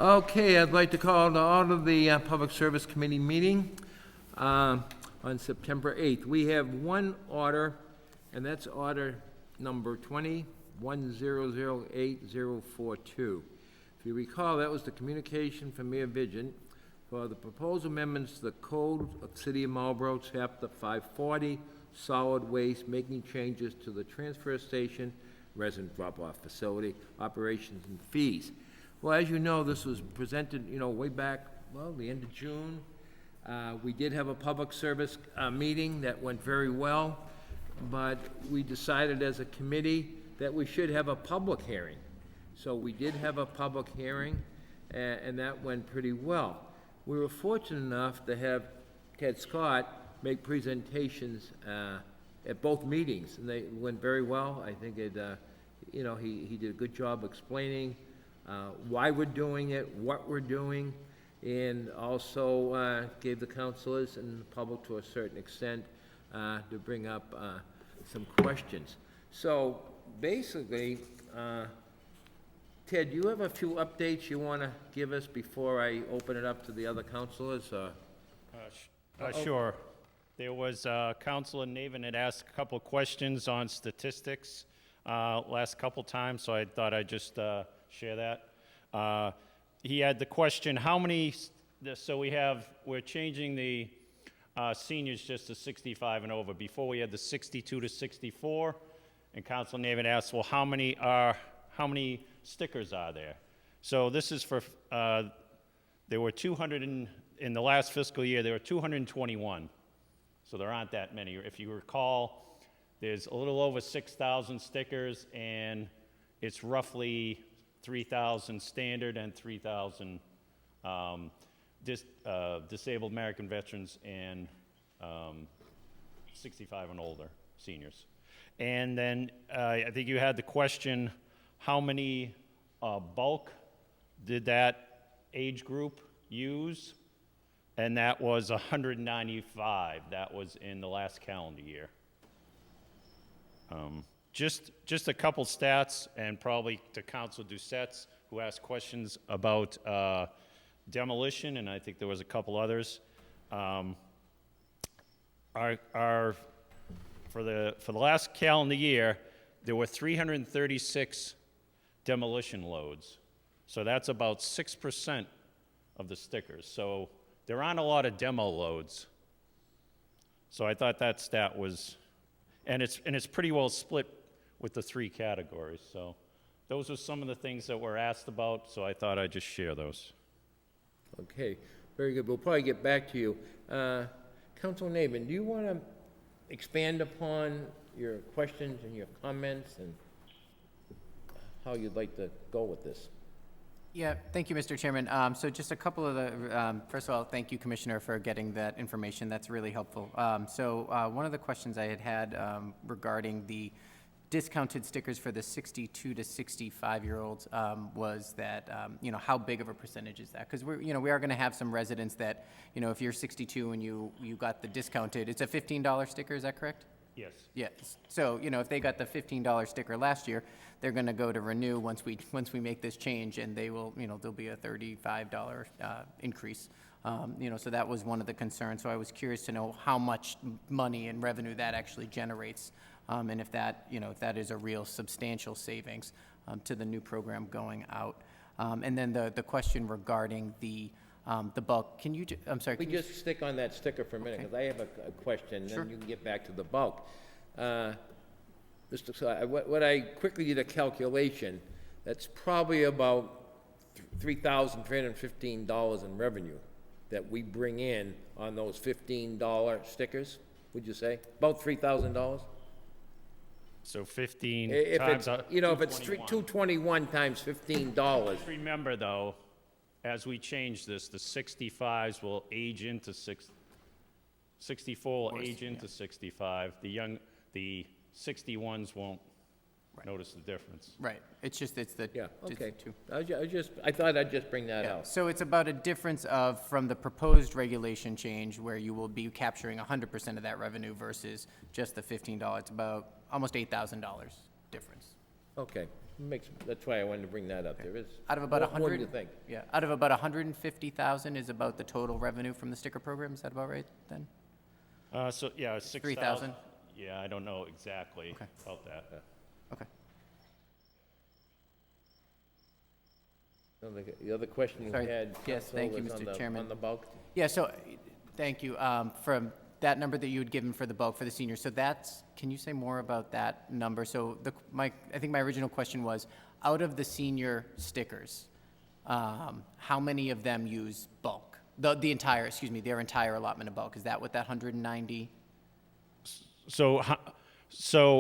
Okay, I'd like to call to order the Public Service Committee meeting on September 8th. We have one order, and that's order number 20-1008042. If you recall, that was the communication from Mayor Vigent for the proposed amendments to the Code of the City of Marlborough, Chapter 540, Solid Waste, making changes to the transfer station, resident drop-off facility, operations and fees. Well, as you know, this was presented, way back, the end of June. We did have a public service meeting that went very well, but we decided as a committee that we should have a public hearing. So we did have a public hearing, and that went pretty well. We were fortunate enough to have Ted Scott make presentations at both meetings, and they went very well. I think he did a good job explaining why we're doing it, what we're doing, and also gave the councilors and the public, to a certain extent, to bring up some questions. So basically, Ted, do you have a few updates you want to give us before I open it up to the other councilors? Sure. There was Councilor Navin had asked a couple of questions on statistics last couple times, so I thought I'd just share that. He had the question, how many, so we're changing the seniors just to 65 and over. Before we had the 62 to 64, and Councilor Navin asked, well, how many stickers are there? So this is for, there were 200, in the last fiscal year, there were 221. So there aren't that many. If you recall, there's a little over 6,000 stickers, and it's roughly 3,000 standard and 3,000 disabled American veterans and 65 and older seniors. And then I think you had the question, how many bulk did that age group use? And that was 195. That was in the last calendar year. Just a couple stats, and probably to Councilor Doucette's, who asked questions about demolition, and I think there was a couple others. For the last calendar year, there were 336 demolition loads. So that's about 6% of the stickers. So there aren't a lot of demo loads. So I thought that stat was, and it's pretty well split with the three categories. So those are some of the things that were asked about, so I thought I'd just share those. Okay, very good. We'll probably get back to you. Councilor Navin, do you want to expand upon your questions and your comments and how you'd like to go with this? Yeah, thank you, Mr. Chairman. So just a couple of the, first of all, thank you, Commissioner, for getting that information. That's really helpful. One of the questions I had regarding the discounted stickers for the 62 to 65-year-olds was that, how big of a percentage is that? Because we are going to have some residents that, if you're 62 and you got the discounted, it's a $15 sticker, is that correct? Yes. Yes. So, if they got the $15 sticker last year, they're going to go to renew once we make this change, and they will, there'll be a $35 increase. So that was one of the concerns. So I was curious to know how much money and revenue that actually generates, and if that, if that is a real substantial savings to the new program going out. And then the question regarding the bulk. Can you? I'm sorry. We just stick on that sticker for a minute, because I have a question, Sure. then you can get back to the bulk. Mr. Scott, what I quickly did a calculation, that's probably about $3,315 in revenue that we bring in on those $15 stickers. Would you say about $3,000? So 15 If times it's, if it's 221 times $15. Remember, though, as we change this, the 65s will age into 64 will age into 65. The 61s won't notice the difference. Right. It's the Yeah, okay. two. I thought I'd just bring that out. So it's about a difference from the proposed regulation change where you will be capturing 100% of that revenue versus just the $15. It's about almost $8,000 difference. Okay, That's why I wanted to bring that up. There is. Out of about More than 100. you think. Yeah, out of about 150,000 is about the total revenue from the sticker program. Is that about right then? So, yeah, 6,000. 3,000? Yeah, I don't know exactly Okay. about that. Okay. So the other question you Sorry. had, Yes, Council, thank you, was on Mr. the- Chairman. On the bulk? Yeah, so, thank you. From that number that you had given for the bulk for the seniors, so that's, can you say more about that number? So I think my original question was, out of the senior stickers, how many of them use bulk? The entire, excuse me, their entire allotment of bulk, is that what that 190? So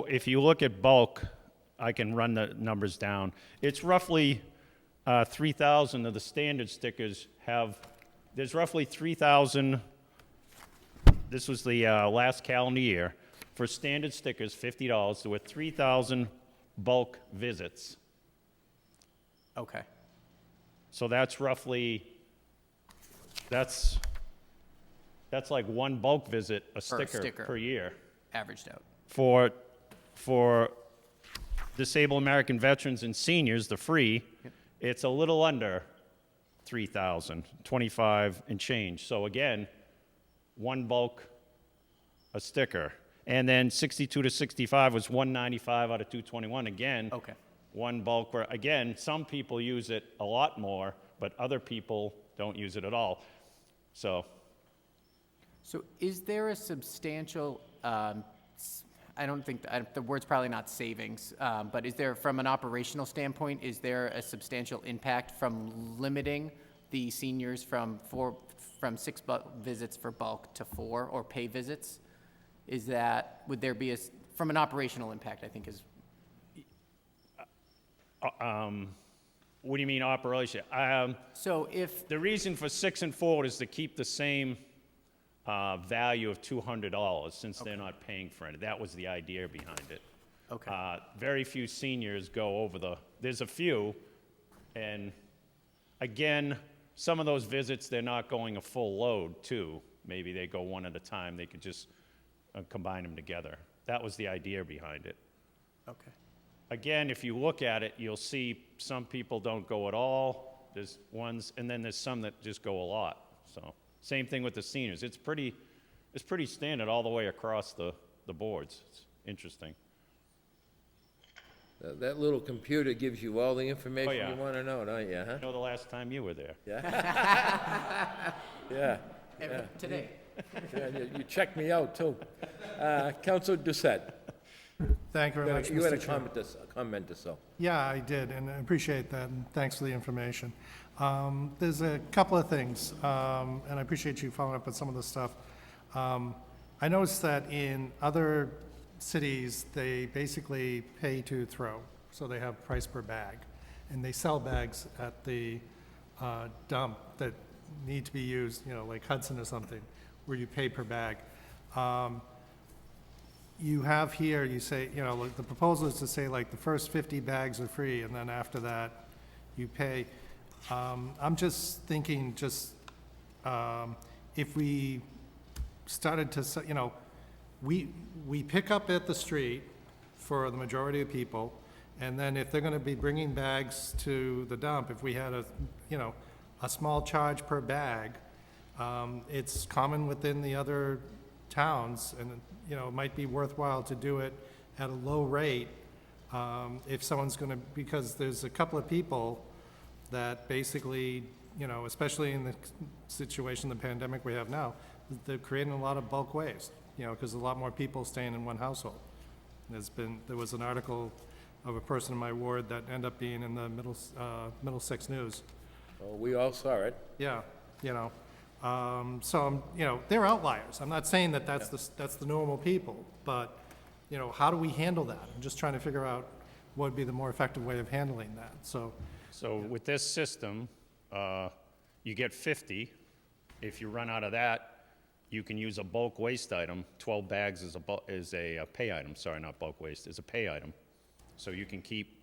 if you look at bulk, I can run the numbers down. It's roughly 3,000 of the standard stickers there's roughly 3,000, this was the last calendar year, for standard stickers, $50, there were 3,000 bulk visits. Okay, So that's roughly, that's like one bulk visit, a sticker sticker. per year. averaged out. For disabled American veterans and seniors, the free, it's a little under 3,000, 25 and change. So again, one bulk, a sticker. And then 62 to 65 was 195 out of 221. Again, Okay. one bulk where, again, some people use it a lot more, but other people don't use it at all. So So is there a substantial, I don't think, the word's probably not savings, but is there, from an operational standpoint, is there a substantial impact from limiting the seniors from 6 visits for bulk to 4, or pay visits? Is that, would there be from an operational impact, I think is, what do you mean operation? so if, The reason for 6 and 4 is to keep the same value of $200 since they're not paying for it. That was the idea behind it. okay, Very few seniors go over there's a few, and again, some of those visits, they're not going a full load too. Maybe they go one at a time, they could just combine them together. That was the idea behind it. okay. Again, if you look at it, you'll see some people don't go at all. There's ones, and then there's some that just go a lot. So same thing with the seniors. It's pretty standard all the way across the boards. It's interesting. That little computer gives you all the information yeah. you want to know, don't you, huh? I know the last time you were there. Yeah. Today. Yeah, you checked me out, too. Council Doucette, Thank you very much, you had a Mr. Chair. comment or so. Yeah, I did, and I appreciate that, and thanks for the information. There's a couple of things, and I appreciate you following up on some of this stuff. I noticed that in other cities, they basically pay to throw, so they have price per bag, and they sell bags at the dump that need to be used, like Hudson or something, where you pay per bag. You have here, you say, like, the proposal is to say, like, the first 50 bags are free, and then after that, you pay. I'm just thinking, if we started to, we pick up at the street for the majority of people, and then if they're gonna be bringing bags to the dump, if we had a small charge per bag, it's common within the other towns, and, it might be worthwhile to do it at a low rate, if someone's gonna, because there's a couple of people that basically, especially in the situation, the pandemic we have now, they're creating a lot of bulk waste, because a lot more people staying in one household. There was an article of a person in my ward that ended up being in the Middlesex News. Well, we all saw it. Yeah, so, they're outliers. I'm not saying that that's the normal people, but, how do we handle that? I'm just trying to figure out what would be the more effective way of handling that, so. So with this system, you get 50. If you run out of that, you can use a bulk waste item. 12 bags is a pay item. Sorry, not bulk waste, is a pay item. So you can keep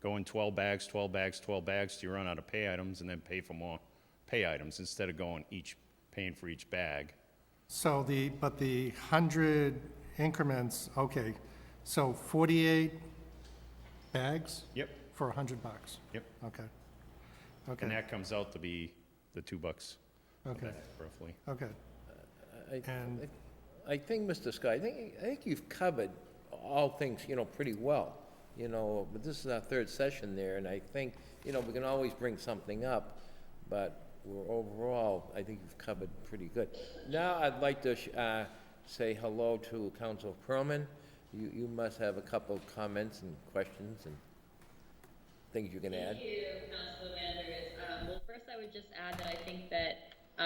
going 12 bags, 12 bags, 12 bags till you run out of pay items, and then pay for more pay items instead of paying for each bag. So but the 100 increments, okay, so 48 bags? Yep. for $100? Yep. Okay. And Okay, that comes out to be the $2 okay, roughly. okay. And- I think, Mr. Scott, I think you've covered all things, pretty well, but this is our third session there, and I think, we can always bring something up, but overall, I think you've covered pretty good. Now, I'd like to say hello to Council Perlman. You must have a couple of comments and questions and things you can add. Thank you, Councilor Landers. Well, first I would just add that I think that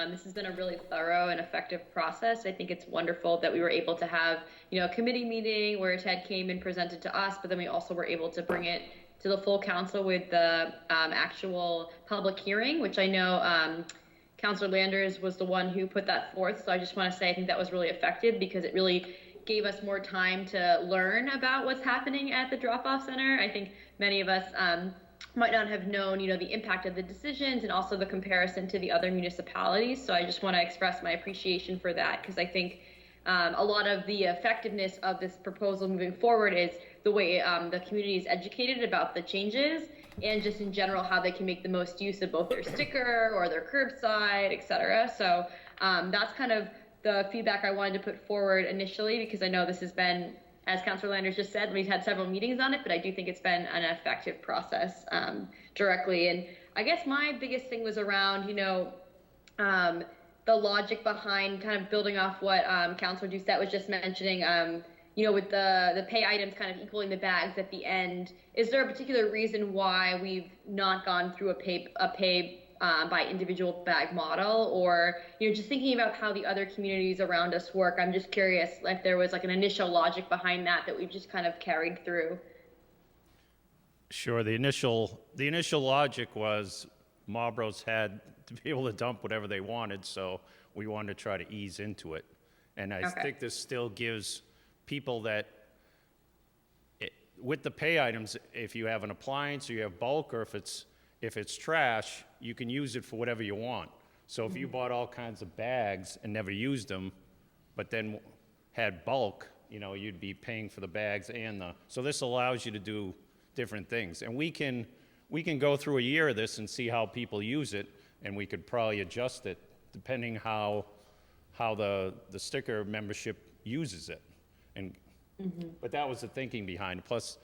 this has been a really thorough and effective process. I think it's wonderful that we were able to have, a committee meeting where Ted came and presented to us, but then we also were able to bring it to the full council with the actual public hearing, which I know Councilor Landers was the one who put that forth. So I just want to say I think that was really effective because it really gave us more time to learn about what's happening at the drop-off center. I think many of us might not have known, the impact of the decisions and also the comparison to the other municipalities. So I just want to express my appreciation for that because I think a lot of the effectiveness of this proposal moving forward is the way the community is educated about the changes and just in general how they can make the most use of both their sticker or their curbside, et cetera. So that's kind of the feedback I wanted to put forward initially because I know this has been, as Councilor Landers just said, we've had several meetings on it, but I do think it's been an effective process directly. And I guess my biggest thing was around, the logic behind kind of building off what Councilor Doucette was just mentioning, with the pay items kind of equaling the bags at the end. Is there a particular reason why we've not gone through a pay by individual bag model, or just thinking about how the other communities around us work? I'm just curious if there was like an initial logic behind that we've just kind of carried through. Sure. The initial logic was Marlborough's had to be able to dump whatever they wanted, so we wanted to try to ease into it. And I think this still gives people that, with the pay items, if you have an appliance or you have bulk, or if it's trash, you can use it for whatever you want. So if you bought all kinds of bags and never used them, but then had bulk, you'd be paying for the bags so this allows you to do different things. And we can go through a year of this and see how people use it, and we could probably adjust it depending how the sticker membership uses it. But that was the thinking behind it. Plus,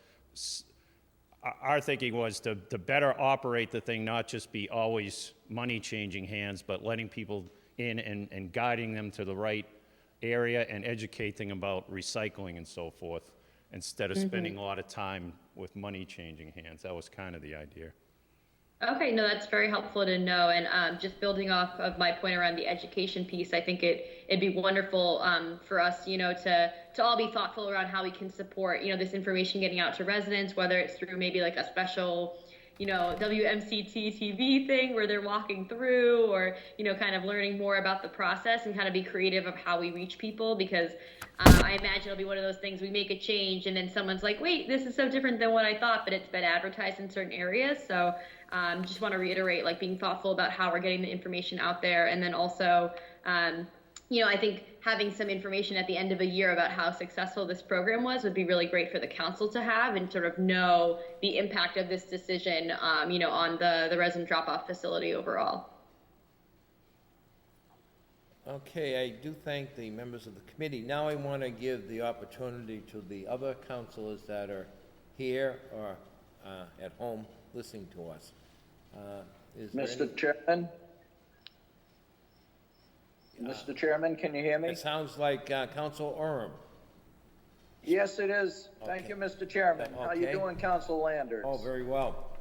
our thinking was to better operate the thing, not just be always money changing hands, but letting people in and guiding them to the right area and educating about recycling and so forth, instead of spending a lot of time with money changing hands. That was kind of the idea. Okay, no, that's very helpful to know. And just building off of my point around the education piece, I think it'd be wonderful for us, to all be thoughtful around how we can support, this information getting out to residents, whether it's through maybe like a special, WMCT-TV thing where they're walking through, or, kind of learning more about the process and kind of be creative of how we reach people, because I imagine it'll be one of those things, we make a change and then someone's like, wait, this is so different than what I thought, but it's been advertised in certain areas. So just want to reiterate, like, being thoughtful about how we're getting the information out there. And then also, I think having some information at the end of a year about how successful this program was would be really great for the council to have and sort of know the impact of this decision, on the resin drop-off facility overall. Okay, I do thank the members of the committee. Now I want to give the opportunity to the other councilors that are here or at home listening to us. Is there Mr. any- Chairman? Mr. Chairman, can you hear me? It sounds like Council Orem. Yes, it is. Thank you, Mr. Chairman. How you Okay. doing, Council Landers? Oh, very well.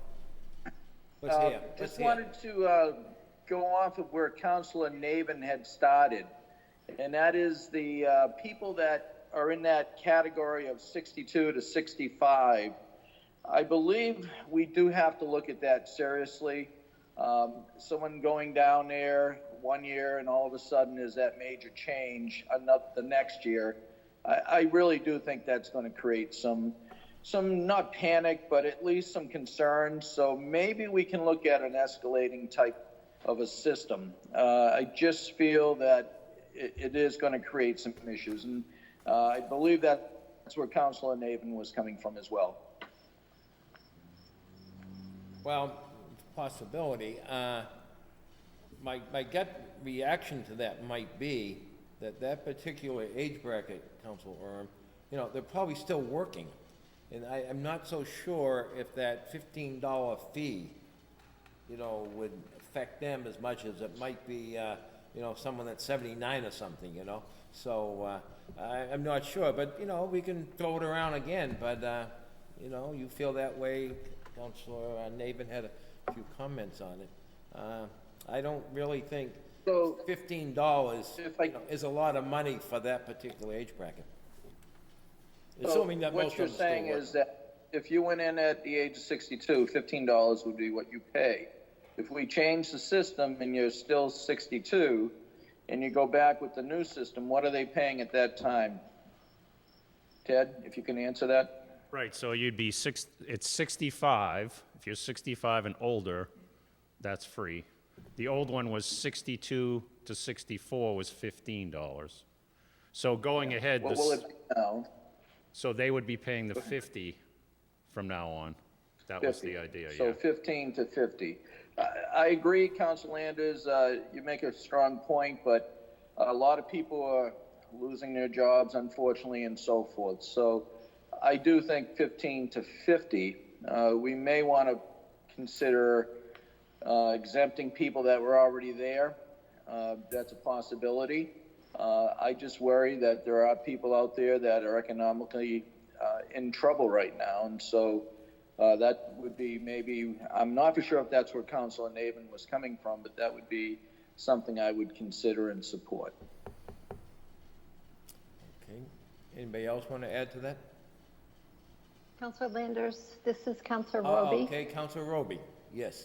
Let's hear. Let's Just hear. wanted to go off of where Councilor Navin had started, and that is the people that are in that category of 62 to 65. I believe we do have to look at that seriously. Someone going down there 1 year and all of a sudden is that major change the next year. I really do think that's going to create some not panic, but at least some concerns. So maybe we can look at an escalating type of a system. I just feel that it is going to create some issues, and I believe that's where Councilor Navin was coming from as well. Well, it's a possibility. My gut reaction to that might be that that particular age bracket, Council Orm, they're probably still working. And I'm not so sure if that $15 fee, would affect them as much as it might be, someone that's 79 or something, So, I'm not sure, but, we can throw it around again, but, you feel that way. Councilor Navin had a few comments on it. I don't really think So, $15 if I- is a lot of money for that particular age bracket. So Assuming that most what of you're them still saying work. is that if you went in at the age of 62, $15 would be what you pay. If we change the system and you're still 62 and you go back with the new system, what are they paying at that time? Ted, if you can answer that? Right, so you'd be it's 65. If you're 65 and older, that's free. The old one was 62 to 64 was $15. So going ahead, What will it be now? so they would be paying the 50 from now on. That was 50. the idea, So yeah. 15 to 50. I agree, Council Landers, you make a strong point, but a lot of people are losing their jobs, unfortunately, and so forth. So I do think 15 to 50, we may want to consider exempting people that were already there. That's a possibility. I just worry that there are people out there that are economically in trouble right now, and so that would be maybe, I'm not for sure if that's where Councilor Navin was coming from, but that would be something I would consider and support. Okay. Anybody else want to add to that? Councilor Landers, this is Councilor Oh, Roby. okay, Councilor Roby, yes.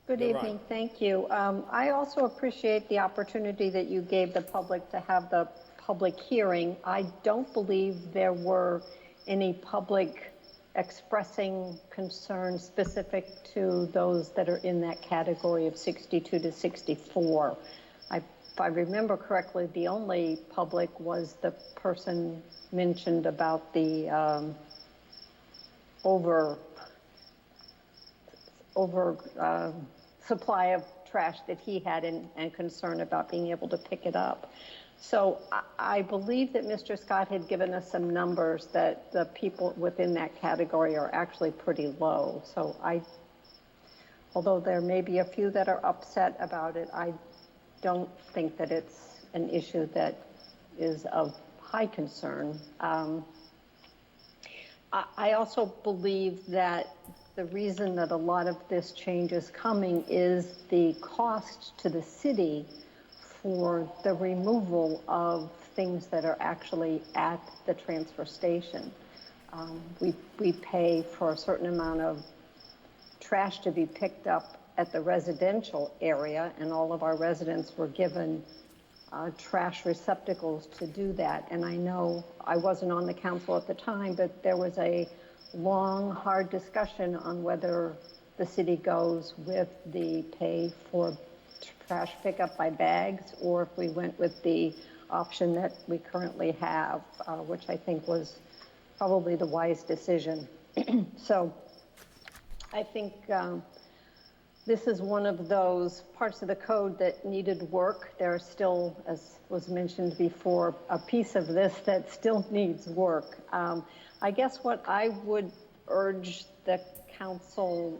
Good You're evening, on. thank you. I also appreciate the opportunity that you gave the public to have the public hearing. I don't believe there were any public expressing concern specific to those that are in that category of 62 to 64. If I remember correctly, the only public was the person mentioned about the supply of trash that he had and concern about being able to pick it up. So I believe that Mr. Scott had given us some numbers that the people within that category are actually pretty low. So although there may be a few that are upset about it, I don't think that it's an issue that is of high concern. I also believe that the reason that a lot of this change is coming is the cost to the city for the removal of things that are actually at the transfer station. We pay for a certain amount of trash to be picked up at the residential area, and all of our residents were given trash receptacles to do that. And I know I wasn't on the council at the time, but there was a long, hard discussion on whether the city goes with the pay for trash pickup by bags, or if we went with the option that we currently have, which I think was probably the wise decision. So I think this is one of those parts of the code that needed work. There are still, as was mentioned before, a piece of this that still needs work. I guess what I would urge the council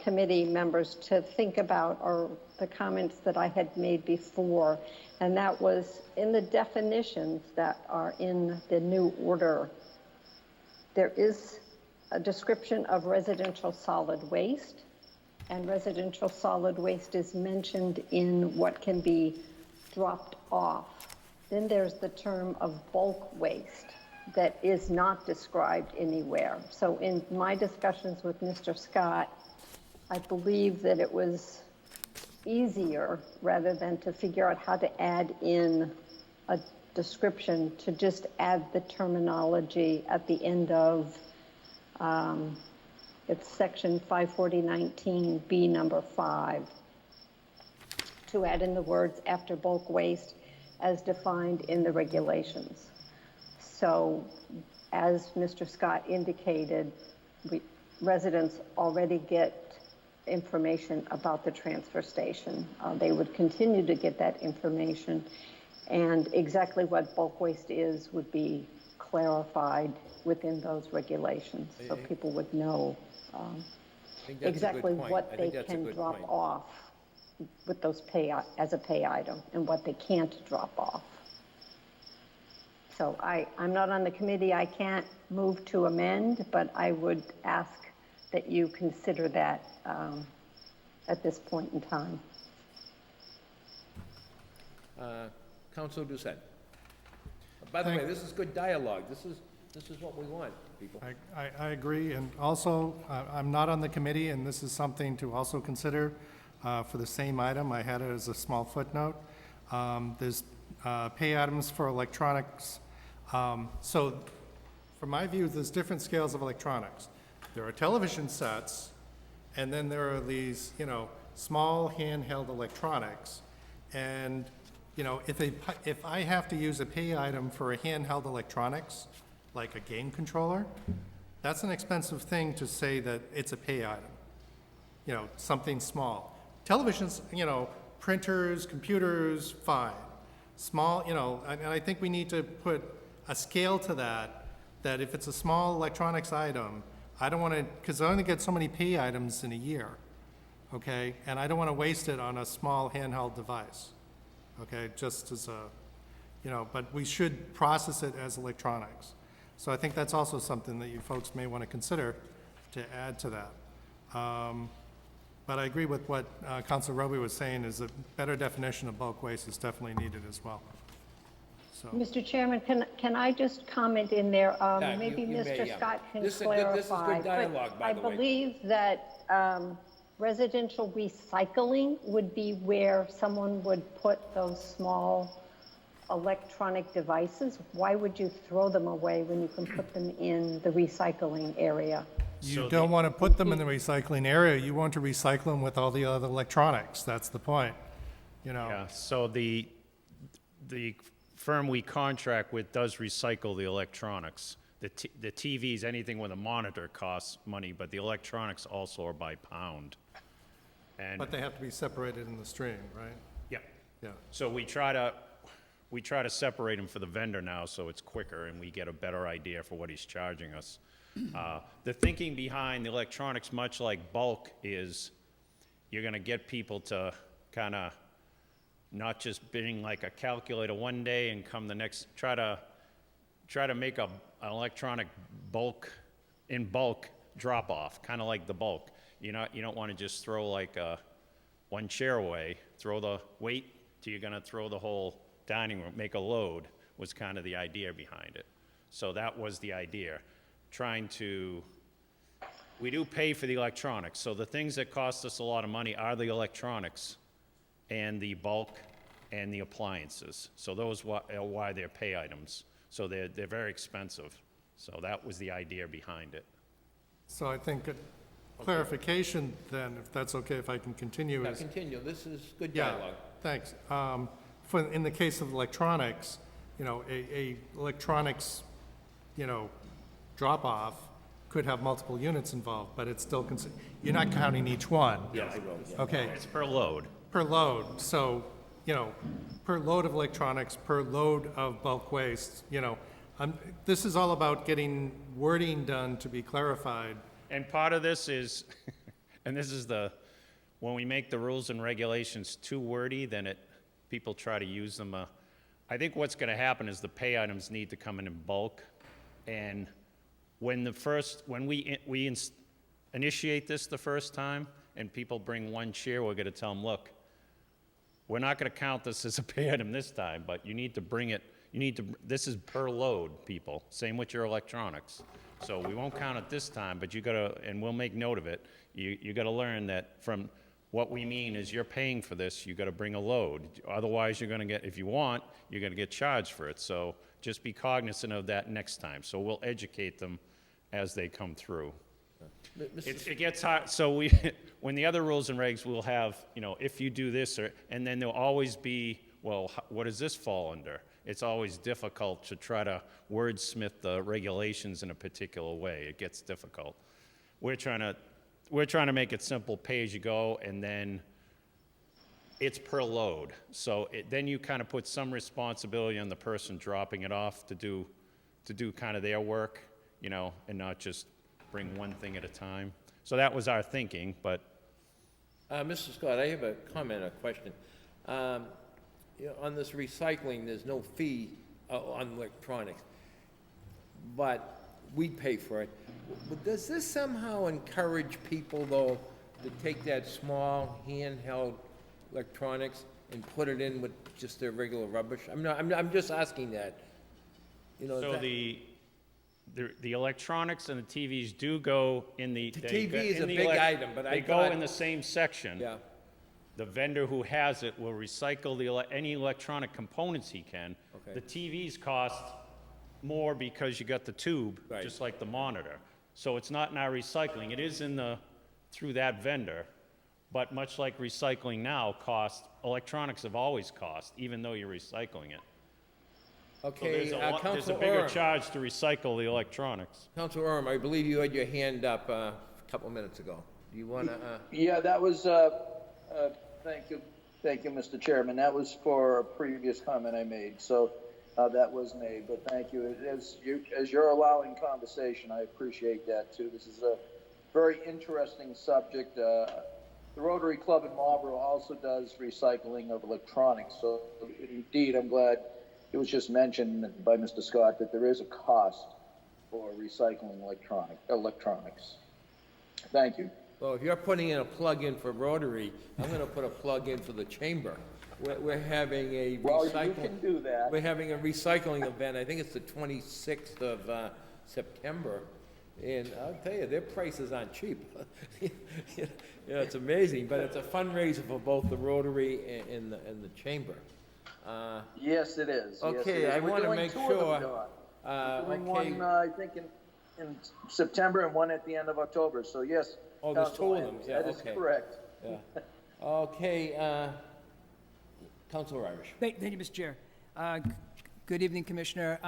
committee members to think about are the comments that I had made before, and that was in the definitions that are in the new order. There is a description of residential solid waste, and residential solid waste is mentioned in what can be dropped off. Then there's the term of bulk waste that is not described anywhere. So in my discussions with Mr. Scott, I believe that it was easier, rather than to figure out how to add in a description, to just add the terminology at the end of it's section 54019B number 5, to add in the words after bulk waste as defined in the regulations. So as Mr. Scott indicated, residents already get information about the transfer station. They would continue to get that information, and exactly what bulk waste is would be clarified within those regulations, so people would know I think that's a exactly good point. what I they think that's a can good drop point. off with those as a pay item, and what they can't drop off. So I'm not on the committee, I can't move to amend, but I would ask that you consider that at this point in time. Councilor Doucette. By the way, this is good dialogue. This is what we want, people. I agree, and also, I'm not on the committee, and this is something to also consider for the same item. I had it as a small footnote. There's pay items for electronics. So, from my view, there's different scales of electronics. There are television sets, and then there are these, small handheld electronics. And, if I have to use a pay item for a handheld electronics, like a game controller, that's an expensive thing to say that it's a pay item. Something small. Televisions, printers, computers, fine. Small, and I think we need to put a scale to that if it's a small electronics item, I don't want to, because I only get so many pay items in a year, okay? And I don't want to waste it on a small handheld device, okay? Just as a, but we should process it as electronics. So I think that's also something that you folks may want to consider to add to that. But I agree with what Councilor Roby was saying, is a better definition of bulk waste is definitely needed as well. So, Mr. Chairman, can I just comment in there? Yeah, Maybe you may, Mr. yeah. Scott can This is clarify. good dialogue, but by the way. I believe that residential recycling would be where someone would put those small electronic devices. Why would you throw them away when you can put them in the recycling area? you don't want to put them in the recycling area, you want to recycle them with all the other electronics, that's the point, Yeah, so the firm we contract with does recycle the electronics. The TVs, anything with a monitor costs money, but the electronics also are by pound. And, But they have to be separated in the stream, right? yeah, Yeah. so we try to separate them for the vendor now, so it's quicker and we get a better idea for what he's charging us. The thinking behind the electronics, much like bulk, is you're gonna get people to kind of not just bring like a calculator one day and come the next, try to make an electronic in bulk drop-off, kind of like the bulk. You don't want to just throw like one chair away, throw the weight till you're gonna throw the whole dining room, make a load, was kind of the idea behind it. So that was the idea. We do pay for the electronics, so the things that cost us a lot of money are the electronics and the bulk and the appliances. So those are why they're pay items. So they're very expensive. So that was the idea behind it. So I think a clarification then, if that's okay, if I can continue, Yeah, is, continue. This is good yeah, dialogue. thanks. In the case of electronics, a electronics, drop-off could have multiple units involved, but it's still, you're not counting each one. Yeah, I will, yeah. Okay, It's per load. per load, so, per load of electronics, per load of bulk waste, this is all about getting wording done to be clarified. And part of this is, and this is when we make the rules and regulations too wordy, then people try to use them. I think what's gonna happen is the pay items need to come in bulk, and when we initiate this the first time, and people bring one chair, we're gonna tell them, look, we're not gonna count this as a pay item this time, but you need to bring it, this is per load, people, same with your electronics. So we won't count it this time, but and we'll make note of it, you gotta learn that from what we mean is you're paying for this, you gotta bring a load. Otherwise, you're gonna get charged for it. So just be cognizant of that next time. So we'll educate them as they come through. It gets hard, so when the other rules and regs, we'll have, if you do this, and then there'll always be, well, what does this fall under? It's always difficult to try to wordsmith the regulations in a particular way. It gets difficult. We're trying to we're trying to make it simple, pay as you go, and then it's per load. So then you kind of put some responsibility on the person dropping it off to do kind of their work, you know, and not just bring one thing at a time. So that was our thinking, but Mr. Scott, I have a comment, a question. You know, on this recycling, there's no fee on electronics, but we pay for it. But does this somehow encourage people, though, to take that small handheld electronics and put it in with just their regular rubbish? I'm just asking that. You know, so that- the electronics and the TVs do go in the. The they TV go- is in a the big elec- item, but I They go thought- in the same section. Yeah. The vendor who has it will recycle any electronic components he can. Okay. The TVs cost more because you got the tube, Right. just like the monitor. So it's not in our recycling. It is through that vendor. But much like recycling now electronics have always cost, even though you're recycling it. So Okay, there's a Councilor bigger Orm. charge to recycle the electronics. Councilor Orm, I believe you had your hand up a couple minutes ago. Do you want to, Yeah, that was, thank you, Mr. Chairman. That was for a previous comment I made, so that was made, but thank you. As you're allowing conversation, I appreciate that too. This is a very interesting subject. The Rotary Club in Marlborough also does recycling of electronics, so indeed, I'm glad it was just mentioned by Mr. Scott that there is a cost for recycling electronics. Thank you. well, if you're putting in a plug-in for Rotary, I'm going to put a plug-in for the chamber. We're having a Well, you recycling. can do that. We're having a recycling event. I think it's the 26th of September. And I'll tell you, their prices aren't cheap. Yeah, it's amazing, but it's a fundraiser for both the Rotary and the chamber. Yes, it is. Yes, Okay, it is. I We're wanna doing make two of them, sure, Don. We're doing okay. one, I think, in September and one at the end of October, so yes. Oh, there's two of Councilor them. Adams, Yeah, that is okay. correct. Yeah. Okay, Councilor Irish. Thank you, Mr. Chair. Good evening, Commissioner.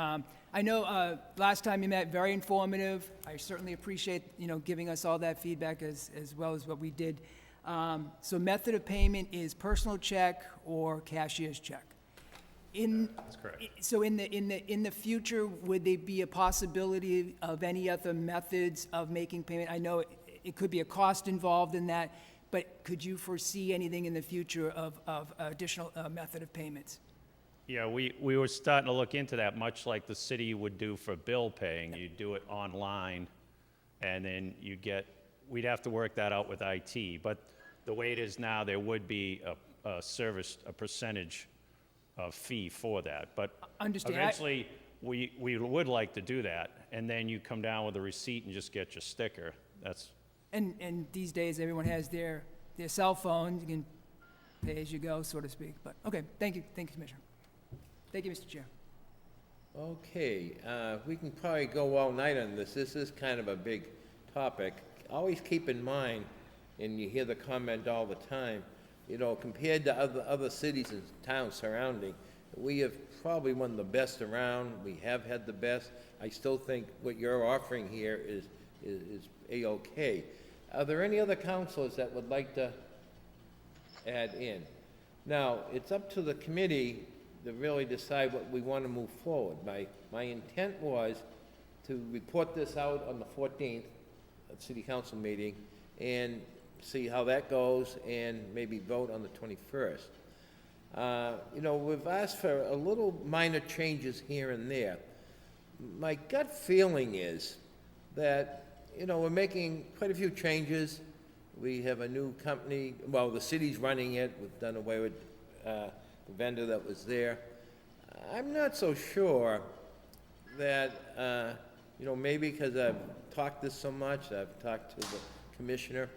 I know last time you met, very informative. I certainly appreciate, giving us all that feedback as well as what we did. So method of payment is personal check or cashier's check. That's correct. So in the future, would there be a possibility of any other methods of making payment? I know it could be a cost involved in that, but could you foresee anything in the future of additional method of payments? Yeah, we were starting to look into that, much like the city would do for bill paying. You do it online, and then we'd have to work that out with IT. But the way it is now, there would be a percentage of fee for that. But Understand. eventually, we would like to do that, and then you come down with a receipt and just get your sticker. And these days, everyone has their cell phone. You can pay as you go, so to speak. But, okay, thank you, Commissioner. Thank you, Mr. Chair. Okay, we can probably go all night on this. This is kind of a big topic. Always keep in mind, and you hear the comment all the time, compared to other cities and towns surrounding, we have probably one of the best around. We have had the best. I still think what you're offering here is A-okay. Are there any other councilors that would like to add in? Now, it's up to the committee to really decide what we want to move forward. My intent was to report this out on the 14th at City Council meeting and see how that goes and maybe vote on the 21st. We've asked for a little minor changes here and there. My gut feeling is that, we're making quite a few changes. We have a new company, well, the city's running it. We've done away with the vendor that was there. I'm not so sure that, maybe because I've talked this so much, I've talked to the commissioner,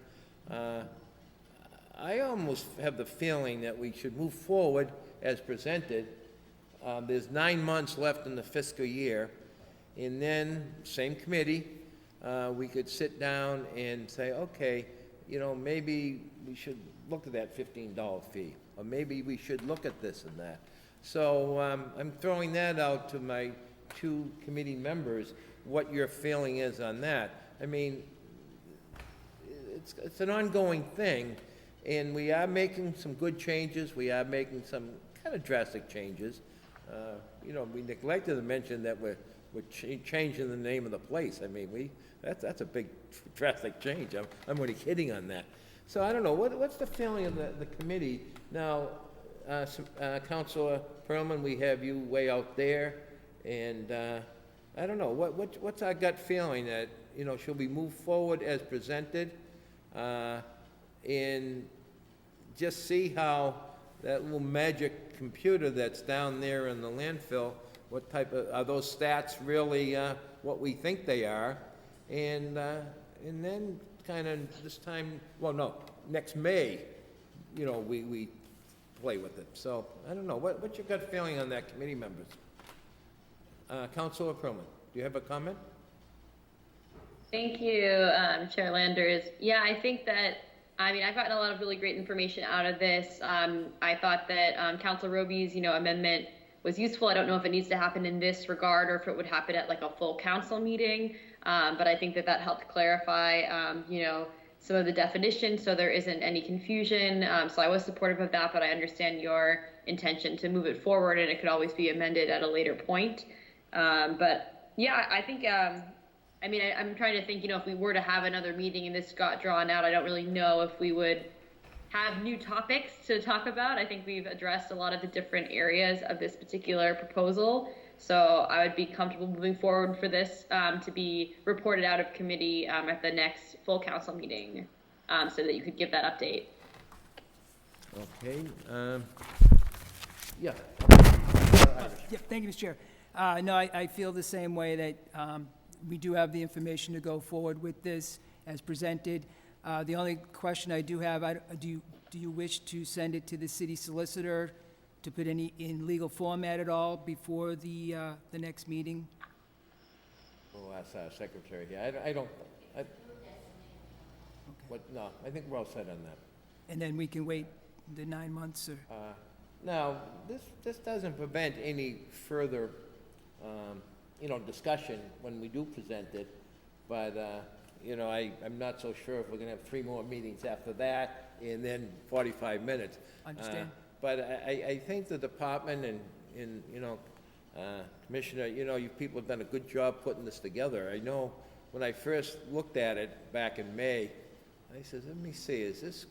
I almost have the feeling that we should move forward as presented. There's 9 months left in the fiscal year, and then, same committee, we could sit down and say, okay, maybe we should look at that $15 fee, or maybe we should look at this and that. So I'm throwing that out to my two committee members, what your feeling is on that. I mean, it's an ongoing thing, and we are making some good changes, we are making some kind of drastic changes. You know, we neglected to mention that we're changing the name of the place. I mean, that's a big drastic change. I'm really kidding on that. So I don't know, what's the feeling of the committee? Now, Councilor Perlman, we have you way out there, and I don't know, what's our gut feeling that, you know, should we move forward as presented, and just see how that little magic computer that's down there in the landfill, what type of, are those stats really what we think they are? And then kind of this time, well, no, next May, you know, we play with it. So, I don't know, what's your gut feeling on that, committee members? Councilor Perlman, do you have a comment? Thank you, Chair Landers. Yeah, I think that, I mean, I've gotten a lot of really great information out of this. I thought that Councilor Roby's, amendment was useful. I don't know if it needs to happen in this regard or if it would happen at like a full council meeting. But I think that helped clarify, some of the definitions so there isn't any confusion. So I was supportive of that, but I understand your intention to move it forward, and it could always be amended at a later point. But yeah, I think, I'm trying to think, if we were to have another meeting and this got drawn out, I don't really know if we would have new topics to talk about. I think we've addressed a lot of the different areas of this particular proposal. So I would be comfortable moving forward for this to be reported out of committee at the next full council meeting so that you could give that update. Okay, yeah. Yeah, thank you, Mr. Chair. No, I feel the same way that we do have the information to go forward with this as presented. The only question I do have, do you wish to send it to the city solicitor to put any in legal format at all before the next meeting? We'll ask our secretary here. No, I think we're all set on that. And then we can wait the 9 months or? Now, this doesn't prevent any further, discussion when we do present it, but, I'm not so sure if we're gonna have 3 more meetings after that, and then 45 minutes. Understand. But I think the department and Commissioner, you people have done a good job putting this together. I know when I first looked at it back in May, I said, let me see, is this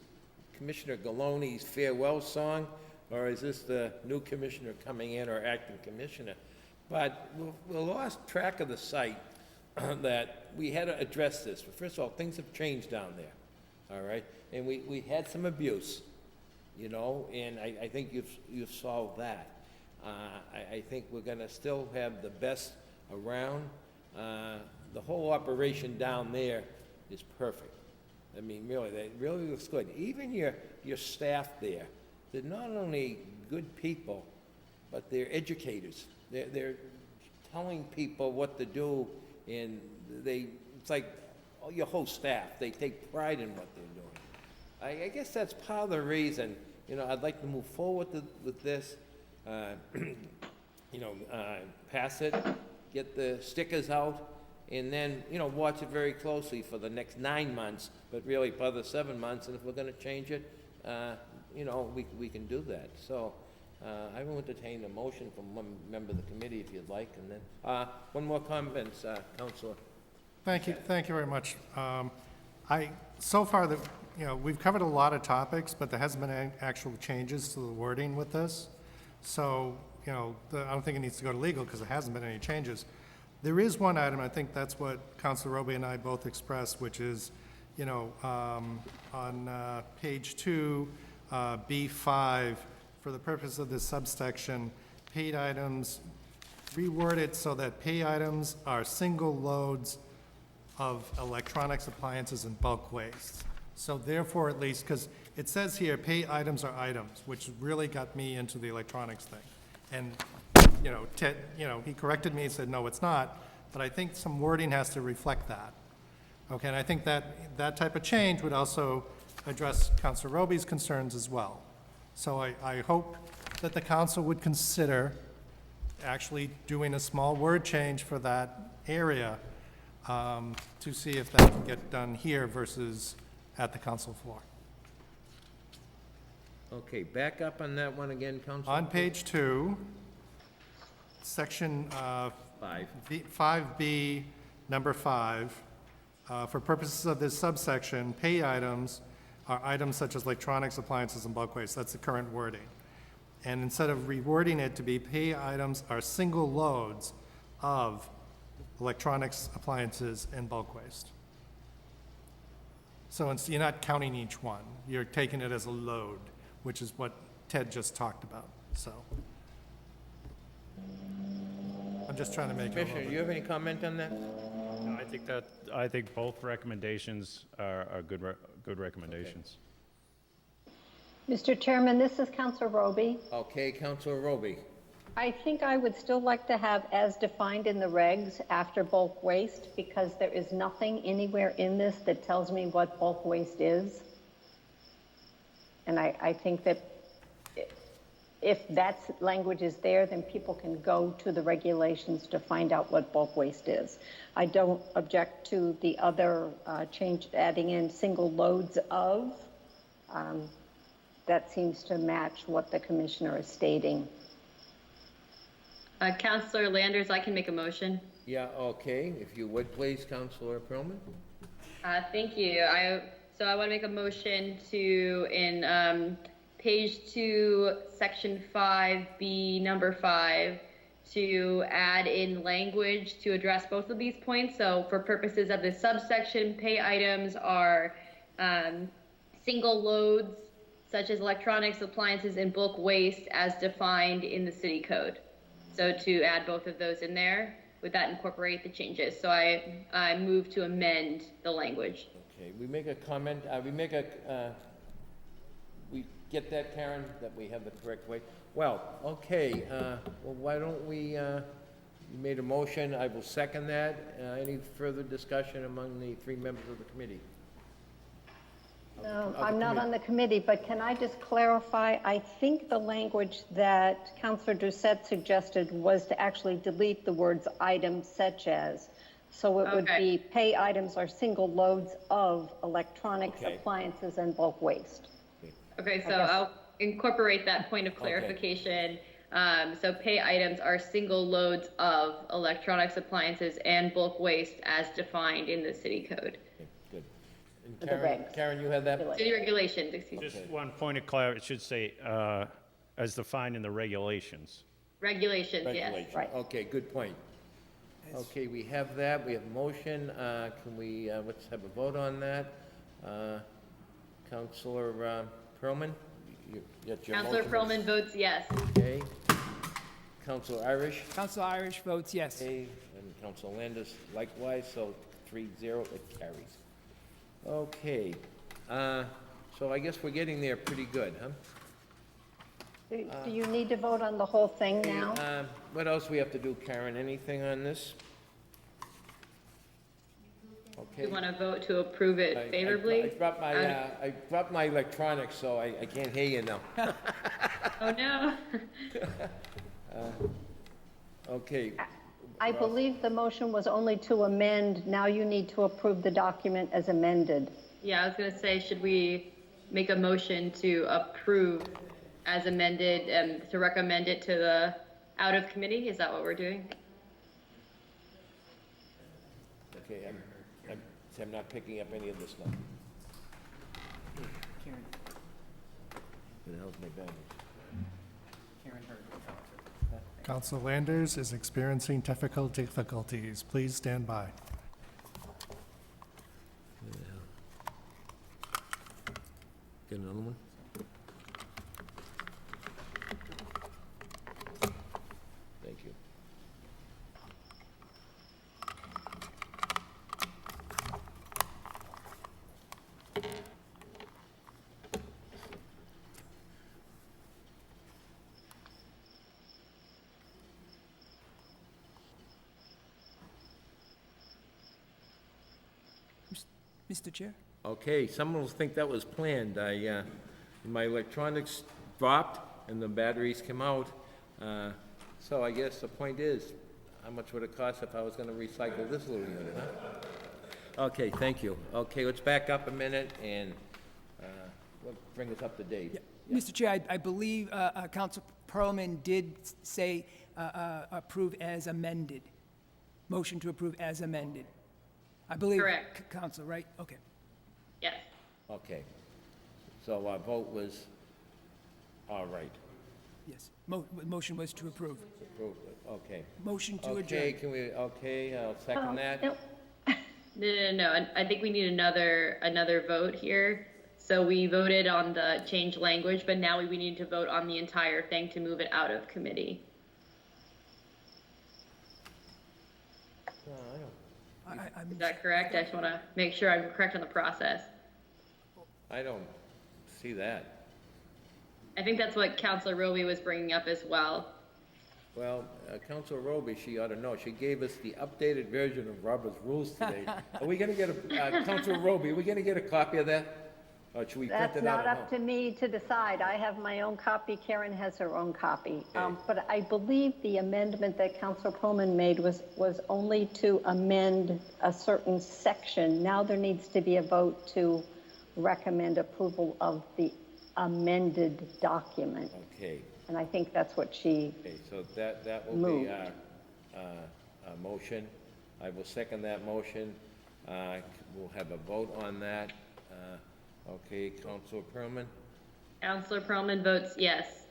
Commissioner Gallone's farewell song, or is this the new commissioner coming in, or acting commissioner? But we lost track of the sight that we had to address this. First of all, things have changed down there, all right? And we had some abuse, and I think you've solved that. I think we're gonna still have the best around. The whole operation down there is perfect. I mean, really, it really looks good. Even your staff there, they're not only good people, but they're educators. They're telling people what to do, and it's like your whole staff, they take pride in what they're doing. I guess that's part of the reason, I'd like to move forward with this, pass it, get the stickers out, and then, watch it very closely for the next 9 months, but really for the 7 months, and if we're gonna change it, we can do that. So, I will entertain a motion from one member of the committee if you'd like, and then, one more comment, Councilor. Thank you very much. So far, we've covered a lot of topics, but there hasn't been any actual changes to the wording with this. So, I don't think it needs to go to legal because there hasn't been any changes. There is one item, I think that's what Councilor Roby and I both expressed, which is, on page 2, B5, for the purpose of this subsection, paid items, reword it so that pay items are single loads of electronics, appliances, and bulk waste. So therefore, at least, because it says here, pay items are items, which really got me into the electronics thing. And, Ted, he corrected me and said, no, it's not, but I think some wording has to reflect that. Okay, and I think that type of change would also address Councilor Roby's concerns as well. So I hope that the council would consider actually doing a small word change for that area to see if that can get done here versus at the council floor. Okay, back up on that one again, Council. On page 2, section 5. 5B, number 5, for purposes of this subsection, pay items are items such as electronics, appliances, and bulk waste. That's the current wording. And instead of rewording it to be pay items are single loads of electronics, appliances, and bulk waste. So you're not counting each one. You're taking it as a load, which is what Ted just talked about, so. I'm just trying to make it a little Commissioner, do bit. you have any comment on that? No, I think both recommendations are good recommendations. Mr. Chairman, this is Councilor Roby. Okay, Councilor Roby. I think I would still like to have as defined in the regs after bulk waste, because there is nothing anywhere in this that tells me what bulk waste is. And I think that if that language is there, then people can go to the regulations to find out what bulk waste is. I don't object to the other change, adding in single loads of. That seems to match what the commissioner is stating. Councilor Landers, I can make a motion. Yeah, okay, if you would, please, Councilor Perlman. Thank you. So I want to make a motion to, in page 2, section 5B, number 5, to add in language to address both of these points. So for purposes of this subsection, pay items are single loads, such as electronics, appliances, and bulk waste as defined in the city code. So to add both of those in there, would that incorporate the changes? So I move to amend the language. Okay, we make a comment, we get that, Karen, that we have the correct way? Well, okay, well, why don't we, you made a motion, I will second that. Any further discussion among the 3 members of the committee? I'm not on the committee, but can I just clarify? I think the language that Councilor Doucette suggested was to actually delete the words items such as. So it would be pay items are single loads of electronics, appliances, and bulk waste. Okay, so I'll incorporate that point of clarification. So pay items are single loads of electronics, appliances, and bulk waste as defined in the city code. Good. And For the regs. Karen, you have that? City regulations, excuse me. Just one point of clarity, it should say, as defined in the regulations. Regulations, yes. Regulation. Right. Okay, good point. Okay, we have that, we have motion, can we, let's have a vote on that. Councilor Perlman? That's your Councilor motion. Perlman votes yes. Okay. Councilor Irish? Council Irish votes yes. Okay, and Councilor Landis likewise, so 3-0, it carries. Okay, so I guess we're getting there pretty good, huh? Do you need to vote on the whole thing now? What else we have to do, Karen? Anything on this? Okay. You want to vote to approve it favorably? I dropped my electronics, so I can't hear you now. Oh, no. Okay, I believe the motion was only to amend. Now you need to approve the document as amended. Yeah, I was going to say, should we make a motion to approve as amended and to recommend it to the out of committee? Is that what we're doing? okay, I'm not picking up any of this stuff. Karen, Where the hell's my baggage? Karen heard. Council Landers is experiencing technical difficulties. Please stand by. Get another one? Thank you. Mr. Chair? Okay, someone will think that was planned. My electronics dropped and the batteries came out. So I guess the point is, how much would it cost if I was gonna recycle this little unit, huh? Okay, thank you. Okay, let's back up a minute and bring us up to date. Mr. Chair, I believe Council Perlman did say approve as amended. Motion to approve as amended. I believe. Correct. Council, right? Okay. Yes. Okay. So our vote was, all right. Yes. Motion was to approve. Approved it. Okay. Motion to Okay, adjourn. can we, okay, I'll second that. No. No. I think we need another vote here. So we voted on the change language, but now we need to vote on the entire thing to move it out of committee. No, I don't. Is that correct? I just want to make sure I'm correct on the process. I don't see that. I think that's what Councilor Roby was bringing up as well. Well, Councilor Roby, she ought to know, she gave us the updated version of Robert's rules today. Are we gonna get a, Councilor Roby, are we gonna get a copy of that? Or should we print That's it out not at up home? to me to decide. I have my own copy. Karen has her own copy. Okay. But I believe the amendment that Councilor Pullman made was only to amend a certain section. Now there needs to be a vote to recommend approval of the amended document. Okay, And I think that's what she, okay, so that will be Moved. our motion. I will second that motion. We'll have a vote on that. Okay, Councilor Perlman, Councilor Perlman votes yes.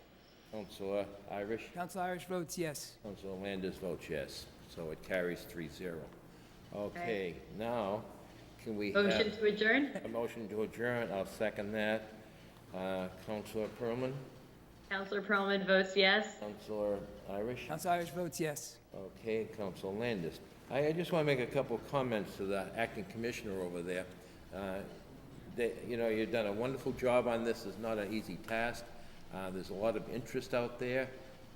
Councilor Irish, Council Irish votes yes. Councilor Landis votes yes, so it carries 3-0. Okay, now, can we have Motion to adjourn? a motion to adjourn? I'll second that. Councilor Perlman, Councilor Perlman votes yes. Councilor Irish, Council Irish votes yes. okay, Councilor Landis. I just want to make a couple of comments to the acting commissioner over there. You know, you've done a wonderful job on this. It's not an easy task. There's a lot of interest out there,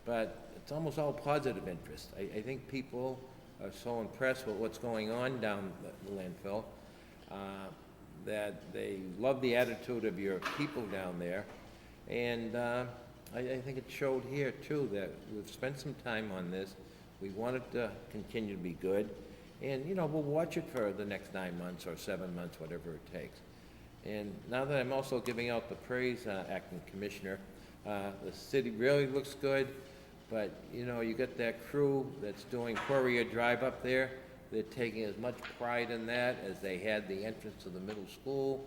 but it's almost all positive interest. I think people are so impressed with what's going on down the landfill that they love the attitude of your people down there. And I think it showed here, too, that we've spent some time on this. We want it to continue to be good. And, you know, we'll watch it for the next 9 months or 7 months, whatever it takes. And now that I'm also giving out the praise, Acting Commissioner, the city really looks good, but, you know, you got that crew that's doing Courier Drive up there. They're taking as much pride in that as they had the entrance to the middle school.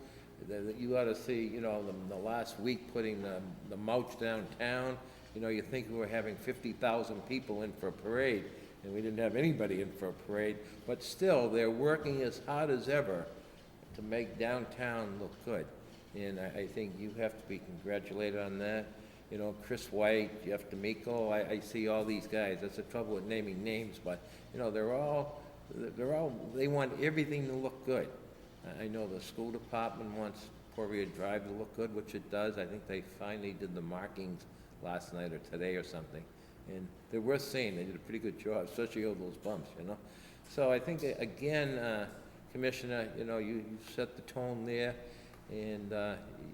You ought to see, you know, the last week putting the mulch downtown. You know, you think we were having 50,000 people in for a parade, and we didn't have anybody in for a parade, but still, they're working as hard as ever to make downtown look good. And I think you have to be congratulated on that. You know, Chris White, Jeff D'Amico, I see all these guys. That's the trouble with naming names, but, you know, they want everything to look good. I know the school department wants Poirier Drive to look good, which it does. I think they finally did the markings last night or today or something. And they're worth seeing. They did a pretty good job, especially over those bumps, you know. So I think, again, Commissioner, you know, you set the tone there, and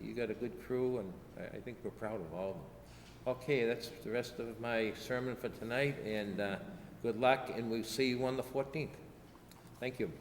you got a good crew, and I think we're proud of all of them. Okay, that's the rest of my sermon for tonight, and good luck, and we'll see you on the 14th. Thank you.